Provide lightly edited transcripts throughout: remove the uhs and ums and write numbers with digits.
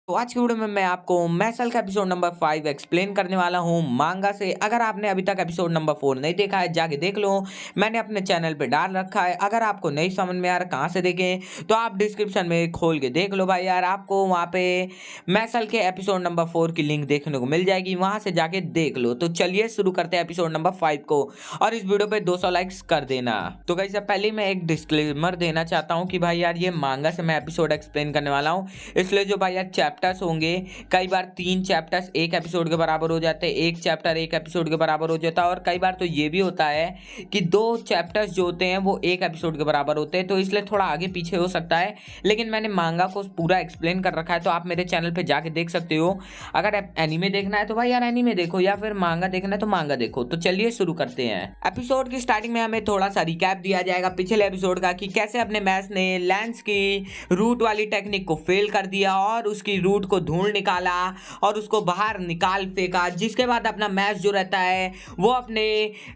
तो आज की वीडियो में मैं आपको मैसल का एपिसोड नंबर 5 एक्सप्लेन करने वाला हूं मांगा से। अगर आपने अभी तक एपिसोड नंबर 4 नहीं देखा है जाके देख लो, मैंने अपने चैनल पे डाल रखा है। अगर आपको नहीं समझ में आ रहा कहाँ से देखें तो आप डिस्क्रिप्शन में खोल के देख लो भाई यार, आपको वहाँ पे मैसल के एपिसोड नंबर 4 की लिंक देखने को मिल जाएगी, वहाँ से जाके देख लो। तो चलिए शुरू करते हैं एपिसोड नंबर 5 को, और इस वीडियो पे 200 लाइक्स कर देना। तो गाइस पहले मैं एक डिस्क्लेमर देना चाहता हूँ कि भाई यार ये मांगा से मैं एपिसोड एक्सप्लेन करने वाला हूँ, इसलिए जो भाई यार चैप्टर्स होंगे, कई बार 3 चैप्टर्स एक एपिसोड के बराबर हो जाते हैं, एक चैप्टर एक एपिसोड के बराबर हो जाता है, और कई बार तो ये भी होता है कि 2 चैप्टर्स जो होते हैं वो एक एपिसोड के बराबर होते हैं, तो इसलिए थोड़ा आगे पीछे हो सकता है। लेकिन मैंने मांगा को पूरा एक्सप्लेन कर रखा है, तो आप मेरे चैनल पे जाके देख सकते हो। अगर एनीमे देखना है तो भाई यार एनीमे देखो, या फिर मांगा देखना है तो मांगा देखो। तो चलिए शुरू करते हैं। एपिसोड की स्टार्टिंग में हमें थोड़ा सा रिकैप दिया जाएगा पिछले एपिसोड का, कि कैसे अपने मैच ने लैंस की रूट वाली टेक्निक को फेल कर दिया और उसकी रूट को ढूंढ निकाला और उसको बाहर निकाल फेंका। जिसके बाद अपना मैच जो रहता है वो अपने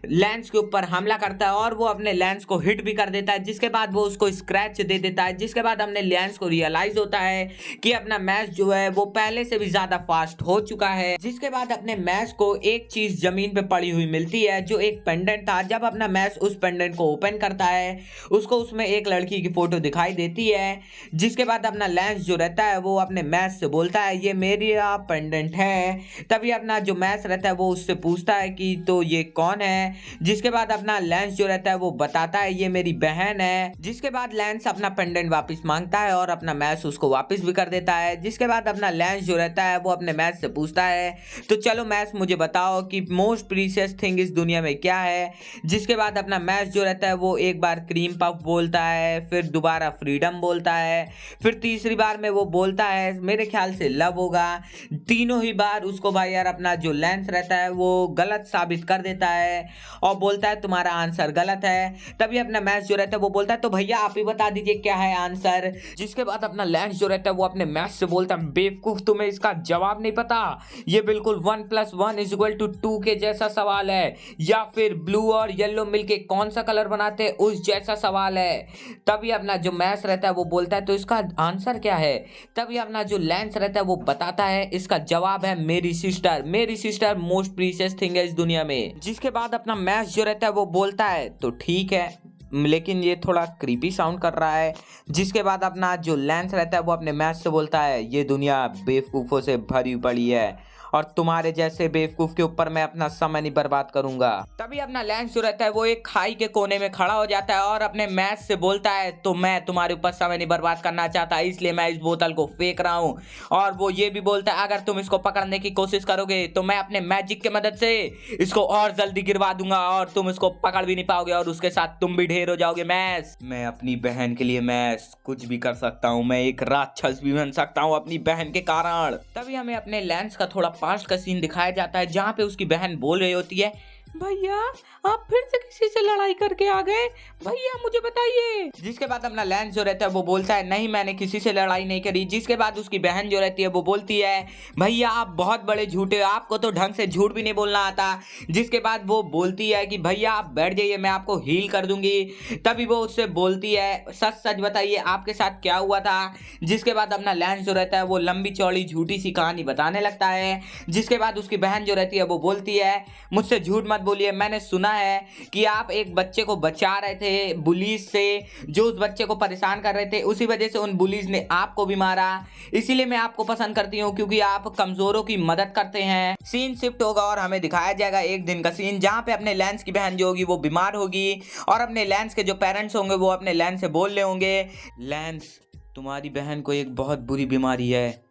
लैंस के ऊपर हमला करता है और वो अपने लैंस को हिट भी कर देता है, जिसके बाद वो उसको स्क्रैच दे देता है। जिसके बाद अपने लैंस को रियलाइज होता है कि अपना मैच जो है वो पहले से भी ज्यादा फास्ट हो चुका है। जिसके बाद अपने मैच को एक चीज जमीन पे पड़ी हुई मिलती है, जो एक पेंडेंट था। जब अपना मैच उस पेंडेंट को ओपन करता है, उसको उसमें एक लड़की की फोटो दिखाई देती है। जिसके बाद अपना लैंस जो रहता है वो अपने मैच से बोलता है ये मेरी पेंडेंट है। तभी अपना जो मैच रहता है वो उससे पूछता है कि तो ये कौन है। जिसके बाद अपना लैंस जो रहता है वो बताता है ये मेरी बहन है। जिसके बाद लैंस अपना पेंडेंट वापस मांगता है और अपना मैच उसको वापस भी कर देता है। जिसके बाद अपना लैंस जो रहता है वो अपने मैच से पूछता है तो चलो मैच मुझे बताओ कि मोस्ट प्रीशियस थिंग इस दुनिया में क्या है। जिसके बाद अपना मैच जो रहता है वो एक बार क्रीम पफ बोलता है, फिर दोबारा फ्रीडम बोलता है, फिर तीसरी बार में वो बोलता है मेरे ख्याल से लव होगा। तीनों ही बार उसको भाई यार अपना जो लेंस रहता है वो गलत साबित कर देता है और बोलता है तुम्हारा आंसर गलत है। तभी अपना मैच जो रहता है वो बोलता है तो भैया आप ही बता दीजिए क्या है आंसर। जिसके बाद अपना लेंस जो रहता है वो अपने मैच से बोलता है बेवकूफ तुम्हें इसका जवाब नहीं पता, ये बिल्कुल 1 + 1 = 2 के जैसा सवाल है, या फिर ब्लू और येलो मिलके कौन सा कलर बनाते हैं उस जैसा सवाल है। तभी अपना जो मैच रहता है वो बोलता है तो इसका आंसर क्या है। तभी अपना जो लेंस रहता है वो बताता है इसका जवाब है मेरी सिस्टर। मेरी सिस्टर मोस्ट प्रीशियस थिंग है इस दुनिया में। जिसके बाद अपना मैच जो रहता है वो बोलता है तो ठीक है, लेकिन ये थोड़ा क्रीपी साउंड कर रहा है। जिसके बाद अपना जो लेंस रहता है वो अपने मैच से बोलता है ये दुनिया बेवकूफ़ों से भरी पड़ी है और तुम्हारे जैसे बेवकूफ के ऊपर मैं अपना समय नहीं बर्बाद करूंगा। तभी अपना लैंस जो रहता है वो एक खाई के कोने में खड़ा हो जाता है और अपने मैच से बोलता है तो मैं तुम्हारे ऊपर समय नहीं बर्बाद करना चाहता, इसलिए मैं इस बोतल को फेंक रहा हूँ। और वो ये भी बोलता है अगर तुम इसको पकड़ने की कोशिश करोगे तो मैं अपने मैजिक की मदद से इसको और जल्दी गिरवा दूंगा और तुम इसको पकड़ भी नहीं पाओगे और उसके साथ तुम भी ढेर हो जाओगे। मैं अपनी बहन के लिए मैं कुछ भी कर सकता हूँ, मैं एक राक्षस भी बन सकता हूँ अपनी बहन के कारण। तभी हमें अपने लैंस का थोड़ा पास्ट का सीन दिखाया जाता है, जहाँ पे उसकी बहन बोल रही होती है भैया आप फिर से किसी से लड़ाई करके आ गए, भैया मुझे बताइए। जिसके बाद अपना लैंस जो रहता है वो बोलता है नहीं मैंने किसी से लड़ाई नहीं करी। जिसके बाद उसकी बहन जो रहती है वो बोलती है भैया आप बहुत बड़े झूठे हो, आपको तो ढंग से झूठ भी नहीं बोलना आता। जिसके बाद वो बोलती है कि भैया आप बैठ जाइए मैं आपको हील कर दूंगी। तभी वो उससे बोलती है सच सच बताइए आपके साथ क्या हुआ था। जिसके बाद अपना लैंस जो रहता है वो लंबी चौड़ी झूठी सी कहानी बताने लगता है। जिसके बाद उसकी बहन जो रहती है वो बोलती है मुझसे झूठ मत बोलिए, मैंने सुना है कि आप एक बच्चे को बचा रहे थे बुलीज से, जो उस बच्चे को परेशान कर रहे थे, उसी वजह से उन बुलीज ने आपको भी मारा। इसीलिए मैं आपको पसंद करती हूँ क्योंकि आप कमजोरों की मदद करते हैं। सीन शिफ्ट होगा और हमें दिखाया जाएगा एक दिन का सीन, जहाँ पे अपने लैंस की बहन जो होगी वो बीमार होगी और अपने लैंस के जो पेरेंट्स होंगे वो अपने लैंस से बोल रहे होंगे लैंस तुम्हारी बहन को एक बहुत बुरी बीमारी है,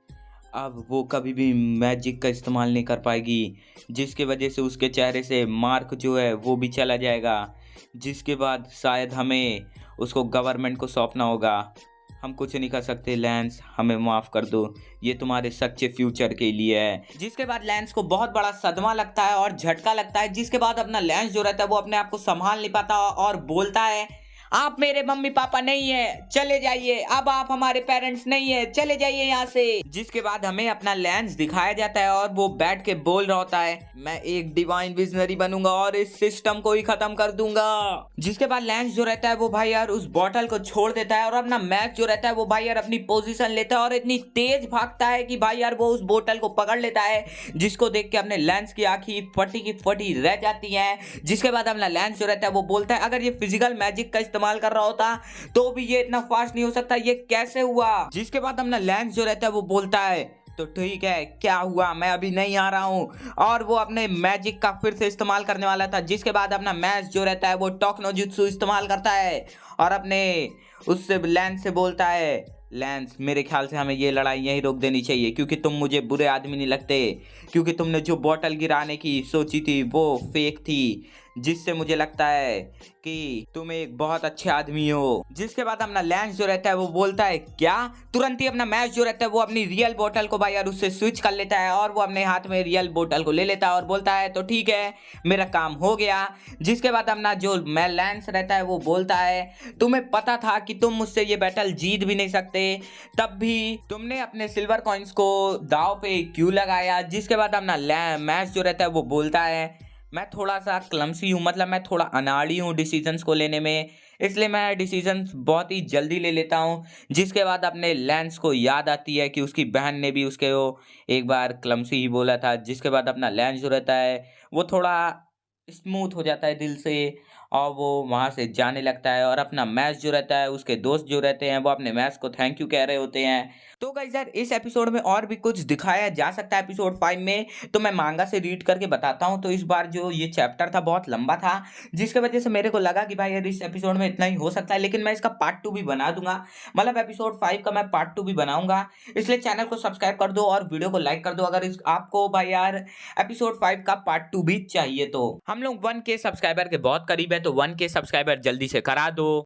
अब वो कभी भी मैजिक का इस्तेमाल नहीं कर पाएगी, जिसके वजह से उसके चेहरे से मार्क जो है वो भी चला जाएगा। जिसके बाद शायद हमें उसको गवर्नमेंट को सौंपना होगा। हम कुछ नहीं कर सकते लैंस, हमें माफ़ कर दो, ये तुम्हारे सच्चे फ्यूचर के लिए है। जिसके बाद लैंस को बहुत बड़ा सदमा लगता है और झटका लगता है। जिसके बाद अपना लैंस जो रहता है वो अपने आप को संभाल नहीं पाता और बोलता है आप मेरे मम्मी पापा नहीं है, चले जाइए, अब आप हमारे पेरेंट्स नहीं है, चले जाइए यहाँ से। जिसके बाद हमें अपना लेंस दिखाया जाता है और वो बैठ के बोल रहा होता है, मैं एक डिवाइन विजनरी बनूंगा और इस सिस्टम को ही खत्म कर दूंगा। जिसके बाद लेंस जो रहता है वो भाई यार उस बॉटल को छोड़ देता है और अपना मैच जो रहता है वो भाई यार अपनी पोजीशन लेता है और इतनी तेज भागता है कि भाई यार वो उस बोतल को पकड़ लेता है, जिसको देख के अपने लेंस की आंखें फटी की फटी रह जाती हैं। जिसके बाद अपना लेंस जो रहता है वो बोलता है, अगर ये फिजिकल मैजिक का इस्तेमाल कर रहा होता तो भी ये इतना फास्ट नहीं हो सकता, ये कैसे हुआ। जिसके बाद अपना लेंस जो रहता है वो बोलता है, तो ठीक है, क्या हुआ, मैं अभी नहीं आ रहा हूँ। और वो अपने मैजिक का फिर से इस्तेमाल करने वाला था। जिसके बाद अपना मैच जो रहता है वो टॉक नो जुत्सु इस्तेमाल करता है और अपने उससे लेंस से बोलता है, लेंस मेरे ख्याल से हमें ये लड़ाई यहीं रोक देनी चाहिए, क्योंकि तुम मुझे बुरे आदमी नहीं लगते, क्योंकि तुमने जो बोतल गिराने की सोची थी वो फेक थी, जिससे मुझे लगता है कि तुम एक बहुत अच्छे आदमी हो। जिसके बाद अपना लेंस जो रहता है वो बोलता है, क्या। तुरंत ही अपना मैच जो रहता है वो अपनी रियल बोतल को भाई यार उससे स्विच कर लेता है और वो अपने हाथ में रियल बोतल को ले लेता है और बोलता है, तो ठीक है, मेरा काम हो गया। जिसके बाद अपना जो मैं लेंस रहता है वो बोलता है, तुम्हें पता था कि तुम मुझसे ये बैटल जीत भी नहीं सकते, तब भी तुमने अपने सिल्वर कॉइन्स को दाव पे क्यों लगाया। जिसके बाद अपना मैच जो रहता है वो बोलता है, मैं थोड़ा सा क्लमसी हूँ, मतलब मैं थोड़ा अनाड़ी हूँ डिसीजंस को लेने में, इसलिए मैं डिसीजंस बहुत ही जल्दी ले लेता हूँ। जिसके बाद अपने लेंस को याद आती है कि उसकी बहन ने भी उसके वो एक बार क्लमसी ही बोला था। जिसके बाद अपना लेंस जो रहता है वो थोड़ा स्मूथ हो जाता है दिल से और वो वहाँ से जाने लगता है और अपना मैच जो रहता है उसके दोस्त जो रहते हैं वो अपने मैच को थैंक यू कह रहे होते हैं। तो गाइस यार इस एपिसोड में और भी कुछ दिखाया जा सकता है एपिसोड 5 में, तो मैं मांगा से रीड करके बताता हूँ। तो इस बार जो ये चैप्टर था बहुत लंबा था, जिसकी वजह से मेरे को लगा कि भाई यार इस एपिसोड में इतना ही हो सकता है, लेकिन मैं इसका पार्ट 2 भी बना दूंगा, मतलब एपिसोड 5 का मैं पार्ट 2 भी बनाऊंगा। इसलिए चैनल को सब्सक्राइब कर दो और वीडियो को लाइक कर दो अगर आपको भाई यार एपिसोड 5 का पार्ट 2 भी चाहिए। तो हम लोग 1K सब्सक्राइबर के बहुत करीब है, तो 1K सब्सक्राइबर जल्दी से करा दो।